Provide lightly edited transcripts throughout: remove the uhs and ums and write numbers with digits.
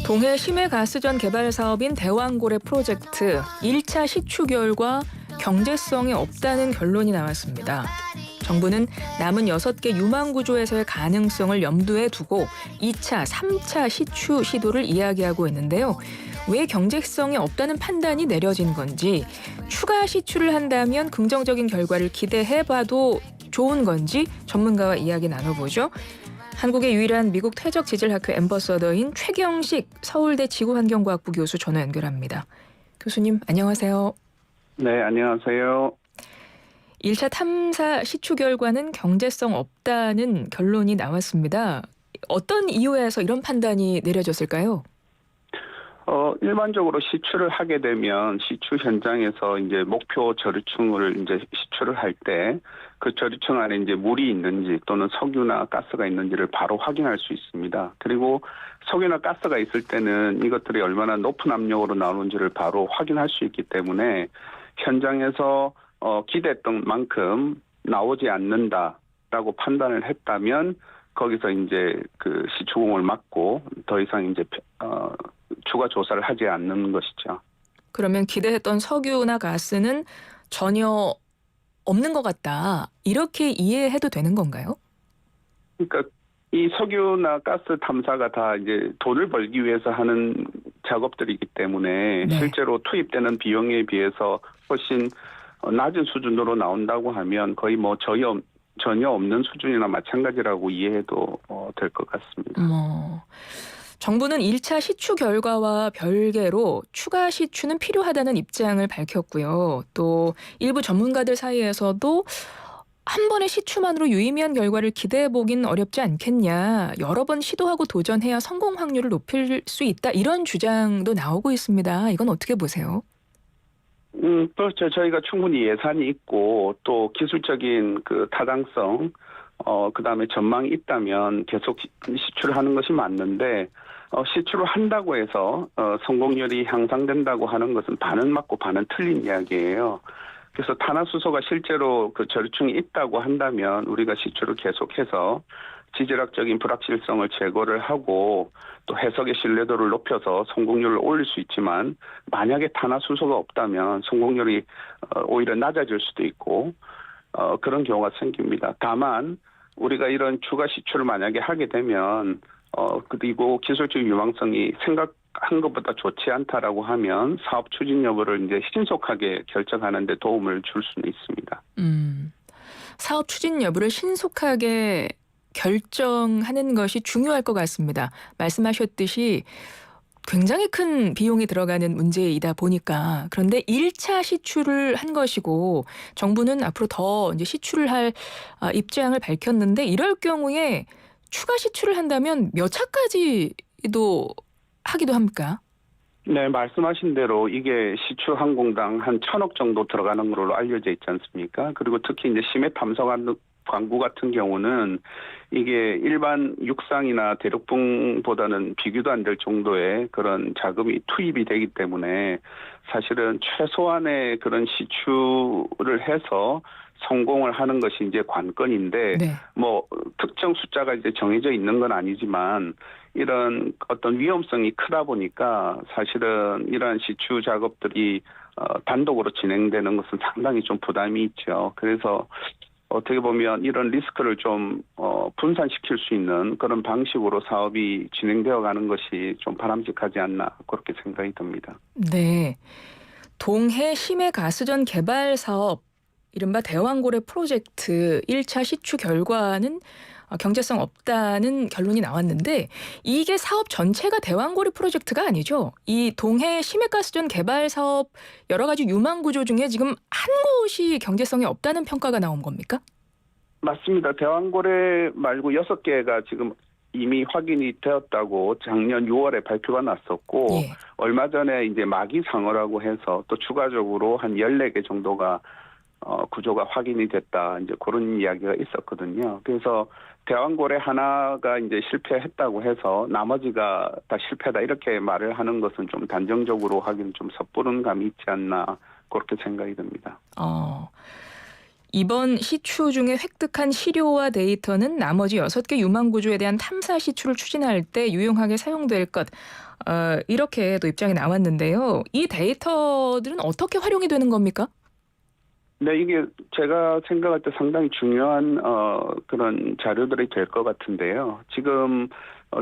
동해 심해가스전 개발 사업인 대왕고래 프로젝트 1차 시추 결과 경제성이 없다는 결론이 나왔습니다. 정부는 남은 6개 유망 구조에서의 가능성을 염두에 두고 2차, 3차 시추 시도를 이야기하고 있는데요. 왜 경제성이 없다는 판단이 내려진 건지, 추가 시추를 한다면 긍정적인 결과를 기대해봐도 좋은 건지 전문가와 이야기 나눠보죠. 한국의 유일한 미국 퇴적 지질학회 앰버서더인 최경식 서울대 지구환경과학부 교수 전화 연결합니다. 교수님 안녕하세요. 네, 안녕하세요. 1차 탐사 시추 결과는 경제성 없다는 결론이 나왔습니다. 어떤 이유에서 이런 판단이 내려졌을까요? 일반적으로 시추를 하게 되면 시추 현장에서 이제 목표 저류층을 이제 시추를 할 때 그 저류층 안에 이제 물이 있는지 또는 석유나 가스가 있는지를 바로 확인할 수 있습니다. 그리고 석유나 가스가 있을 때는 이것들이 얼마나 높은 압력으로 나오는지를 바로 확인할 수 있기 때문에 현장에서 기대했던 만큼 나오지 않는다라고 판단을 했다면 거기서 이제 그 시추공을 막고 더 이상 이제 추가 조사를 하지 않는 것이죠. 그러면 기대했던 석유나 가스는 전혀 없는 것 같다. 이렇게 이해해도 되는 건가요? 그러니까 이 석유나 가스 탐사가 다 이제 돈을 벌기 위해서 하는 작업들이기 때문에 네. 실제로 투입되는 비용에 비해서 훨씬 낮은 수준으로 나온다고 하면 거의 뭐 전혀 없는 수준이나 마찬가지라고 이해해도 될 것 같습니다. 정부는 1차 시추 결과와 별개로 추가 시추는 필요하다는 입장을 밝혔고요. 또 일부 전문가들 사이에서도 한 번의 시추만으로 유의미한 결과를 기대해보긴 어렵지 않겠냐. 여러 번 시도하고 도전해야 성공 확률을 높일 수 있다. 이런 주장도 나오고 있습니다. 이건 어떻게 보세요? 그렇죠. 저희가 충분히 예산이 있고 또 기술적인 그 타당성, 그다음에 전망이 있다면 계속 시추를 하는 것이 맞는데 시추를 한다고 해서 성공률이 향상된다고 하는 것은 반은 맞고 반은 틀린 이야기예요. 그래서 탄화수소가 실제로 그 저류층이 있다고 한다면 우리가 시추를 계속해서 지질학적인 불확실성을 제거를 하고 또 해석의 신뢰도를 높여서 성공률을 올릴 수 있지만 만약에 탄화수소가 없다면 성공률이 오히려 낮아질 수도 있고 그런 경우가 생깁니다. 다만 우리가 이런 추가 시추를 만약에 하게 되면 그리고 기술적 유망성이 생각한 것보다 좋지 않다라고 하면 사업 추진 여부를 이제 신속하게 결정하는 데 도움을 줄 수는 있습니다. 사업 추진 여부를 신속하게 결정하는 것이 중요할 것 같습니다. 말씀하셨듯이 굉장히 큰 비용이 들어가는 문제이다 보니까. 그런데 1차 시추를 한 것이고 정부는 앞으로 더 이제 시추를 할 입장을 밝혔는데 이럴 경우에 추가 시추를 한다면 몇 차까지도 하기도 합니까? 네, 말씀하신 대로 이게 시추 항공당 한 1,000억 정도 들어가는 걸로 알려져 있지 않습니까? 그리고 특히 이제 심해 탐사관 광구 같은 경우는 이게 일반 육상이나 대륙붕보다는 비교도 안 될 정도의 그런 자금이 투입이 되기 때문에 사실은 최소한의 그런 시추를 해서 성공을 하는 것이 이제 관건인데, 네. 뭐 특정 숫자가 이제 정해져 있는 건 아니지만 이런 어떤 위험성이 크다 보니까 사실은 이러한 시추 작업들이 단독으로 진행되는 것은 상당히 좀 부담이 있죠. 그래서 어떻게 보면 이런 리스크를 좀 분산시킬 수 있는 그런 방식으로 사업이 진행되어 가는 것이 좀 바람직하지 않나 그렇게 생각이 듭니다. 네. 동해 심해가스전 개발 사업 이른바 대왕고래 프로젝트 1차 시추 결과는 경제성 없다는 결론이 나왔는데 이게 사업 전체가 대왕고래 프로젝트가 아니죠. 이 동해 심해가스전 개발 사업 여러 가지 유망 구조 중에 지금 한 곳이 경제성이 없다는 평가가 나온 겁니까? 맞습니다. 대왕고래 말고 6개가 지금 이미 확인이 되었다고 작년 6월에 발표가 났었고 예. 얼마 전에 이제 마기상어라고 해서 또 추가적으로 한 14개 정도가 구조가 확인이 됐다. 이제 그런 이야기가 있었거든요. 그래서 대왕고래 하나가 이제 실패했다고 해서 나머지가 다 실패다 이렇게 말을 하는 것은 좀 단정적으로 하기는 좀 섣부른 감이 있지 않나 그렇게 생각이 듭니다. 이번 시추 중에 획득한 시료와 데이터는 나머지 6개 유망 구조에 대한 탐사 시추를 추진할 때 유용하게 사용될 것. 이렇게 또 입장이 나왔는데요. 이 데이터들은 어떻게 활용이 되는 겁니까? 네, 이게 제가 생각할 때 상당히 중요한 그런 자료들이 될 것 같은데요. 지금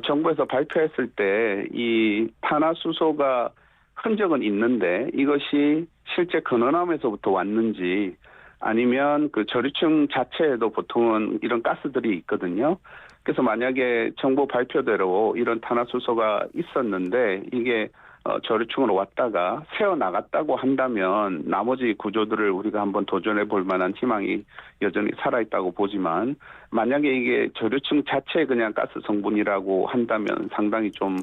정부에서 발표했을 때 이 탄화수소가 흔적은 있는데 이것이 실제 근원함에서부터 왔는지 아니면 그 저류층 자체에도 보통은 이런 가스들이 있거든요. 그래서 만약에 정부 발표대로 이런 탄화수소가 있었는데 이게 저류층으로 왔다가 새어 나갔다고 한다면 나머지 구조들을 우리가 한번 도전해 볼 만한 희망이 여전히 살아있다고 보지만 만약에 이게 저류층 자체의 그냥 가스 성분이라고 한다면 상당히 좀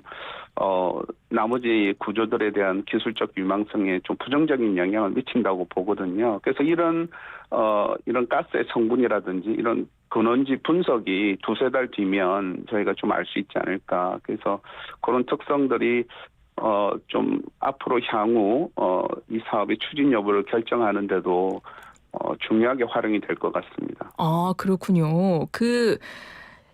나머지 구조들에 대한 기술적 유망성에 좀 부정적인 영향을 미친다고 보거든요. 그래서 이런 가스의 성분이라든지 이런 근원지 분석이 두세 달 뒤면 저희가 좀 알 수 있지 않을까. 그래서 그런 특성들이 좀 앞으로 향후 이 사업의 추진 여부를 결정하는데도 중요하게 활용이 될 것 같습니다. 아, 그렇군요.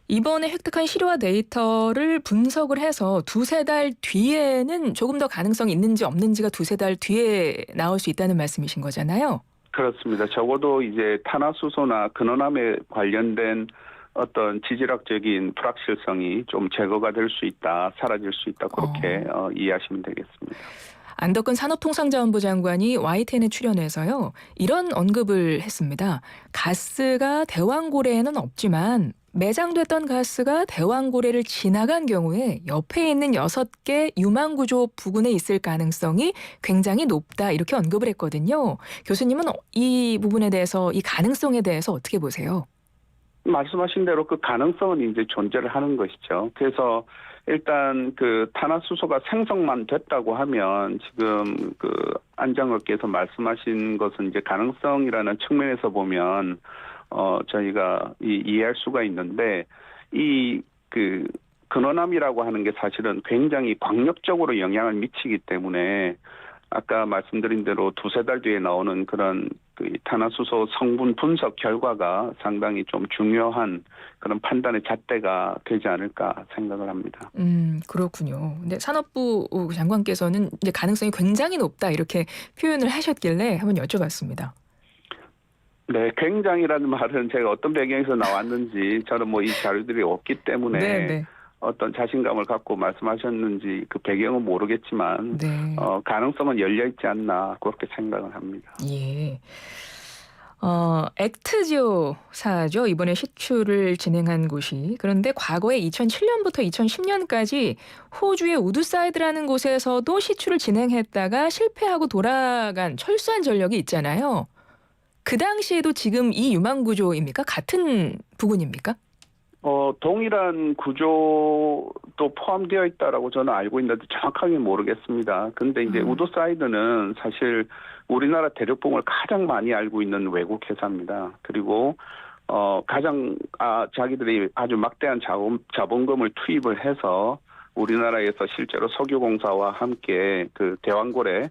이번에 획득한 시료와 데이터를 분석을 해서 두세 달 뒤에는 조금 더 가능성이 있는지 없는지가 두세 달 뒤에 나올 수 있다는 말씀이신 거잖아요. 그렇습니다. 적어도 이제 탄화수소나 근원함에 관련된 어떤 지질학적인 불확실성이 좀 제거가 될 수 있다, 사라질 수 있다 그렇게 이해하시면 되겠습니다. 안덕근 산업통상자원부 장관이 YTN에 출연해서요. 이런 언급을 했습니다. 가스가 대왕고래에는 없지만 매장됐던 가스가 대왕고래를 지나간 경우에 옆에 있는 6개 유망구조 부근에 있을 가능성이 굉장히 높다 이렇게 언급을 했거든요. 교수님은 이 부분에 대해서 이 가능성에 대해서 어떻게 보세요? 말씀하신 대로 그 가능성은 이제 존재를 하는 것이죠. 그래서 일단 그 탄화수소가 생성만 됐다고 하면 지금 그 안 장관께서 말씀하신 것은 이제 가능성이라는 측면에서 보면 저희가 이해할 수가 있는데 이 그 근원함이라고 하는 게 사실은 굉장히 광역적으로 영향을 미치기 때문에 아까 말씀드린 대로 두세 달 뒤에 나오는 그런 그 탄화수소 성분 분석 결과가 상당히 좀 중요한 그런 판단의 잣대가 되지 않을까 생각을 합니다. 그렇군요. 근데 산업부 장관께서는 이제 가능성이 굉장히 높다 이렇게 표현을 하셨길래 한번 여쭤봤습니다. 네, 굉장히라는 말은 제가 어떤 배경에서 나왔는지 저는 뭐 이 자료들이 없기 때문에 네. 어떤 자신감을 갖고 말씀하셨는지 그 배경은 모르겠지만 네. 가능성은 열려 있지 않나 그렇게 생각을 합니다. 예. 액트지오사죠. 이번에 시추를 진행한 곳이. 그런데 과거에 2007년부터 2010년까지 호주의 우드사이드라는 곳에서도 시추를 진행했다가 실패하고 돌아간 철수한 전력이 있잖아요. 그 당시에도 지금 이 유망 구조입니까? 같은 부근입니까? 동일한 구조도 포함되어 있다라고 저는 알고 있는데 정확하게 모르겠습니다. 근데 이제 우드사이드는 사실 우리나라 대륙붕을 가장 많이 알고 있는 외국 회사입니다. 그리고 가장 자기들이 아주 막대한 자본금을 투입을 해서 우리나라에서 실제로 석유공사와 함께 그 대왕고래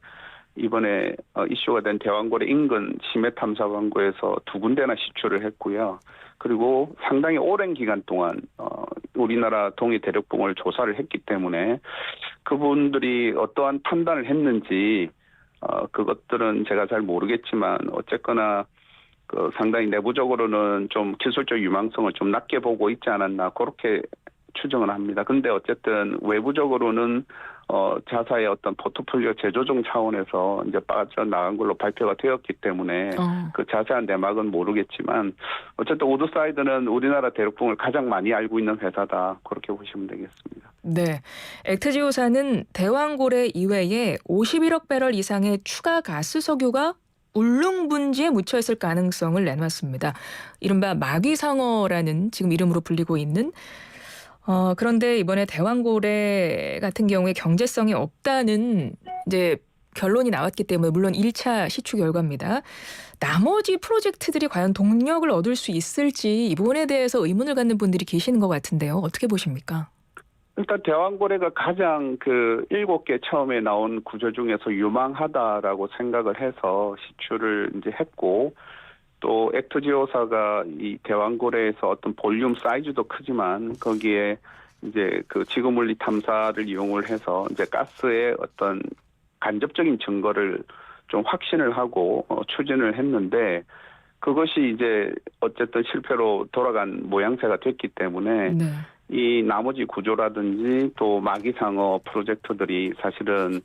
이번에 이슈가 된 대왕고래 인근 심해 탐사 광구에서 2군데나 시추를 했고요. 그리고 상당히 오랜 기간 동안 우리나라 동해 대륙붕을 조사를 했기 때문에 그분들이 어떠한 판단을 했는지 그것들은 제가 잘 모르겠지만 어쨌거나 그 상당히 내부적으로는 좀 기술적 유망성을 좀 낮게 보고 있지 않았나 그렇게 추정을 합니다. 근데 어쨌든 외부적으로는 자사의 어떤 포트폴리오 재조정 차원에서 이제 빠져나간 걸로 발표가 되었기 때문에 그 자세한 내막은 모르겠지만 어쨌든 우드사이드는 우리나라 대륙붕을 가장 많이 알고 있는 회사다 그렇게 보시면 되겠습니다. 네, 액트지오사는 대왕고래 이외에 51억 배럴 이상의 추가 가스 석유가 울릉분지에 묻혀 있을 가능성을 내놨습니다. 이른바 마귀상어라는 지금 이름으로 불리고 있는 그런데 이번에 대왕고래 같은 경우에 경제성이 없다는 이제 결론이 나왔기 때문에 물론 1차 시추 결과입니다. 나머지 프로젝트들이 과연 동력을 얻을 수 있을지 이 부분에 대해서 의문을 갖는 분들이 계시는 것 같은데요. 어떻게 보십니까? 일단 대왕고래가 가장 그 7개 처음에 나온 구조 중에서 유망하다라고 생각을 해서 시추를 이제 했고 또 액터지오사가 이 대왕고래에서 어떤 볼륨 사이즈도 크지만 거기에 이제 그 지구물리 탐사를 이용을 해서 이제 가스의 어떤 간접적인 증거를 좀 확신을 하고 추진을 했는데 그것이 이제 어쨌든 실패로 돌아간 모양새가 됐기 때문에 네. 이 나머지 구조라든지 또 마기상어 프로젝트들이 사실은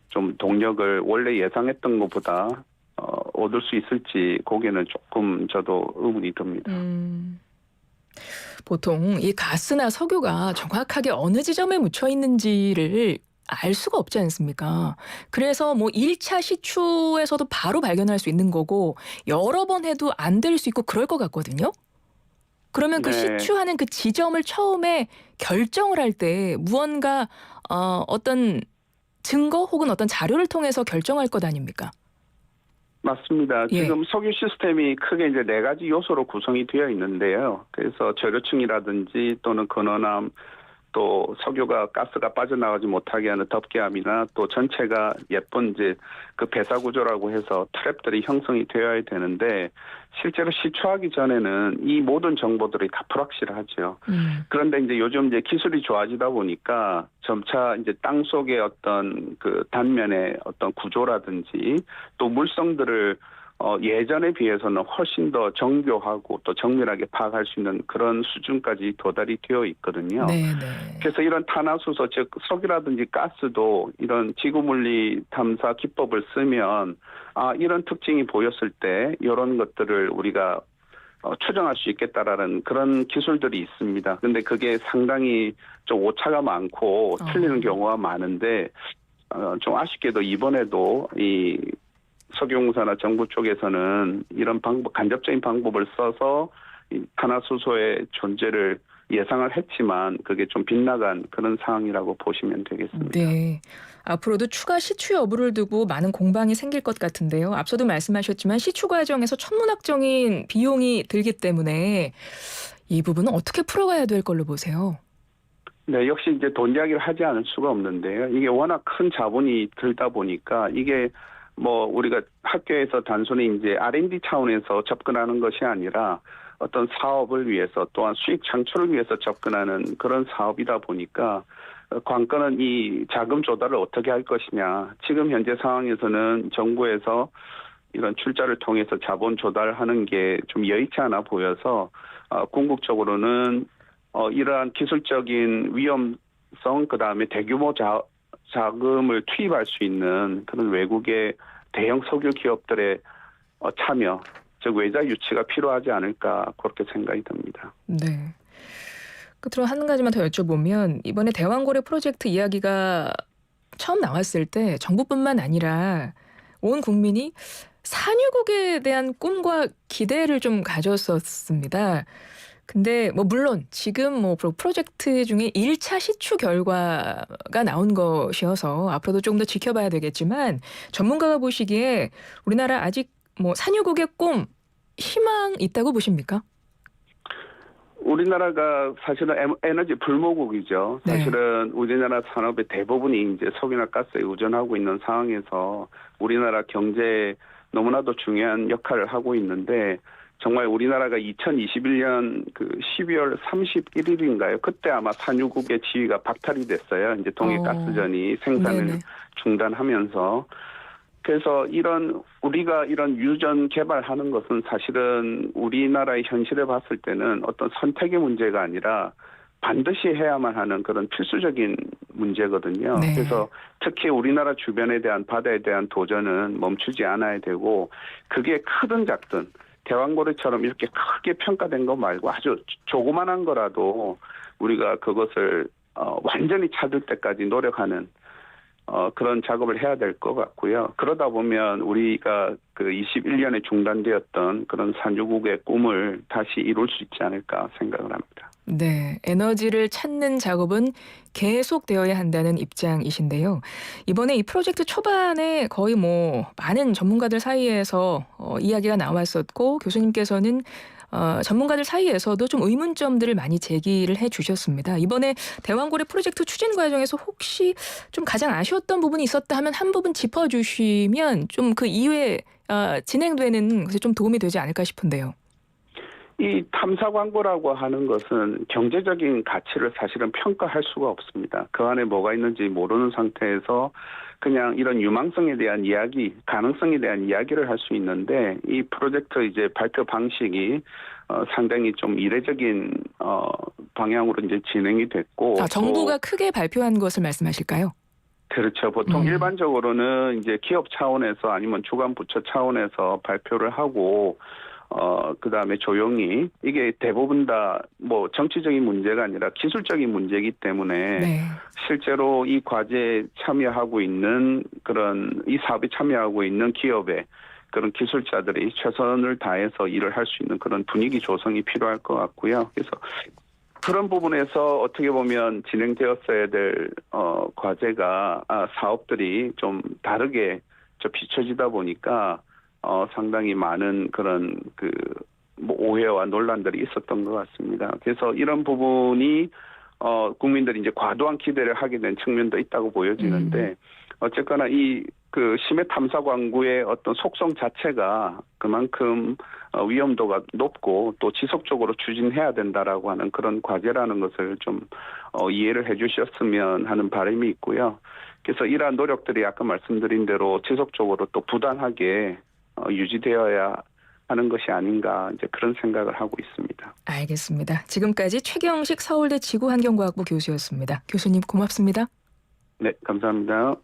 좀 동력을 원래 예상했던 것보다 얻을 수 있을지 거기에는 조금 저도 의문이 듭니다. 보통 이 가스나 석유가 정확하게 어느 지점에 묻혀 있는지를 알 수가 없지 않습니까? 그래서 뭐 1차 시추에서도 바로 발견할 수 있는 거고 여러 번 해도 안 될 수 있고 그럴 것 같거든요. 그러면 그 네. 시추하는 그 지점을 처음에 결정을 할 때 무언가 어떤 증거 혹은 어떤 자료를 통해서 결정할 것 아닙니까? 맞습니다. 예. 지금 석유 시스템이 크게 이제 4가지 요소로 구성이 되어 있는데요. 그래서 저류층이라든지 또는 근원암 또 석유가 가스가 빠져나가지 못하게 하는 덮개암이나 또 전체가 예쁜 이제 그 배사 구조라고 해서 트랩들이 형성이 되어야 되는데 실제로 시추하기 전에는 이 모든 정보들이 다 불확실하죠. 그런데 이제 요즘 이제 기술이 좋아지다 보니까 점차 이제 땅 속의 어떤 그 단면의 어떤 구조라든지 또 물성들을 예전에 비해서는 훨씬 더 정교하고 또 정밀하게 파악할 수 있는 그런 수준까지 도달이 되어 있거든요. 네네. 그래서 이런 탄화수소, 즉 석유라든지 가스도 이런 지구물리 탐사 기법을 쓰면 이런 특징이 보였을 때 이런 것들을 우리가 추정할 수 있겠다라는 그런 기술들이 있습니다. 그런데 그게 상당히 좀 오차가 많고 틀리는 경우가 많은데 좀 아쉽게도 이번에도 이 석유공사나 정부 쪽에서는 이런 간접적인 방법을 써서 이 탄화수소의 존재를 예상을 했지만 그게 좀 빗나간 그런 상황이라고 보시면 되겠습니다. 네. 앞으로도 추가 시추 여부를 두고 많은 공방이 생길 것 같은데요. 앞서도 말씀하셨지만 시추 과정에서 천문학적인 비용이 들기 때문에 이 부분은 어떻게 풀어가야 될 걸로 보세요? 네, 역시 이제 돈 이야기를 하지 않을 수가 없는데요. 이게 워낙 큰 자본이 들다 보니까 이게 뭐 우리가 학교에서 단순히 이제 R&D 차원에서 접근하는 것이 아니라 어떤 사업을 위해서 또한 수익 창출을 위해서 접근하는 그런 사업이다 보니까 관건은 이 자금 조달을 어떻게 할 것이냐. 지금 현재 상황에서는 정부에서 이런 출자를 통해서 자본 조달하는 게 좀 여의치 않아 보여서 궁극적으로는 이러한 기술적인 위험성 그다음에 대규모 자금을 투입할 수 있는 그런 외국의 대형 석유 기업들의 참여, 즉 외자 유치가 필요하지 않을까 그렇게 생각이 듭니다. 네. 끝으로 한 가지만 더 여쭤보면 이번에 대왕고래 프로젝트 이야기가 처음 나왔을 때 정부뿐만 아니라 온 국민이 산유국에 대한 꿈과 기대를 좀 가졌었습니다. 근데 뭐 물론 지금 뭐 프로젝트 중에 1차 시추 결과가 나온 것이어서 앞으로도 좀 더 지켜봐야 되겠지만 전문가가 보시기에 우리나라 아직 뭐 산유국의 꿈 희망 있다고 보십니까? 우리나라가 사실은 에너지 불모국이죠. 네. 사실은 우리나라 산업의 대부분이 이제 석유나 가스에 의존하고 있는 상황에서 우리나라 경제에 너무나도 중요한 역할을 하고 있는데 정말 우리나라가 2021년 그 12월 31일인가요? 그때 아마 산유국의 지위가 박탈이 됐어요. 이제 동해가스전이 생산을 네네. 중단하면서. 그래서 우리가 이런 유전 개발하는 것은 사실은 우리나라의 현실을 봤을 때는 어떤 선택의 문제가 아니라 반드시 해야만 하는 그런 필수적인 문제거든요. 네. 그래서 특히 우리나라 주변에 대한 바다에 대한 도전은 멈추지 않아야 되고 그게 크든 작든 대왕고래처럼 이렇게 크게 평가된 거 말고 아주 조그만한 거라도 우리가 그것을 완전히 찾을 때까지 노력하는 그런 작업을 해야 될 것 같고요. 그러다 보면 우리가 그 21년에 중단되었던 그런 산유국의 꿈을 다시 이룰 수 있지 않을까 생각을 합니다. 네, 에너지를 찾는 작업은 계속되어야 한다는 입장이신데요. 이번에 이 프로젝트 초반에 거의 뭐 많은 전문가들 사이에서 이야기가 나왔었고 교수님께서는 전문가들 사이에서도 좀 의문점들을 많이 제기를 해주셨습니다. 이번에 대왕고래 프로젝트 추진 과정에서 혹시 좀 가장 아쉬웠던 부분이 있었다 하면 한 부분 짚어주시면 좀 그 이후에 진행되는 것에 좀 도움이 되지 않을까 싶은데요. 이 탐사 광고라고 하는 것은 경제적인 가치를 사실은 평가할 수가 없습니다. 그 안에 뭐가 있는지 모르는 상태에서 그냥 이런 유망성에 대한 이야기, 가능성에 대한 이야기를 할 수 있는데 이 프로젝트 이제 발표 방식이 상당히 좀 이례적인 방향으로 이제 진행이 됐고. 정부가 크게 발표한 것을 말씀하실까요? 그렇죠. 보통 일반적으로는 이제 기업 차원에서 아니면 주관 부처 차원에서 발표를 하고 그다음에 조용히 이게 대부분 다 뭐 정치적인 문제가 아니라 기술적인 문제이기 때문에 네. 실제로 이 과제에 참여하고 있는 그런 이 사업에 참여하고 있는 기업의 그런 기술자들이 최선을 다해서 일을 할 수 있는 그런 분위기 조성이 필요할 것 같고요. 그래서 그런 부분에서 어떻게 보면 진행되었어야 될 과제가 사업들이 좀 다르게 비춰지다 보니까 상당히 많은 그런 뭐 오해와 논란들이 있었던 것 같습니다. 그래서 이런 부분이 국민들이 이제 과도한 기대를 하게 된 측면도 있다고 보여지는데 어쨌거나 이 심해 탐사 광구의 어떤 속성 자체가 그만큼 위험도가 높고 또 지속적으로 추진해야 된다라고 하는 그런 과제라는 것을 좀 이해를 해주셨으면 하는 바람이 있고요. 그래서 이러한 노력들이 아까 말씀드린 대로 지속적으로 또 부단하게 유지되어야 하는 것이 아닌가 이제 그런 생각을 하고 있습니다. 알겠습니다. 지금까지 최경식 서울대 지구환경과학부 교수였습니다. 교수님 고맙습니다. 네, 감사합니다.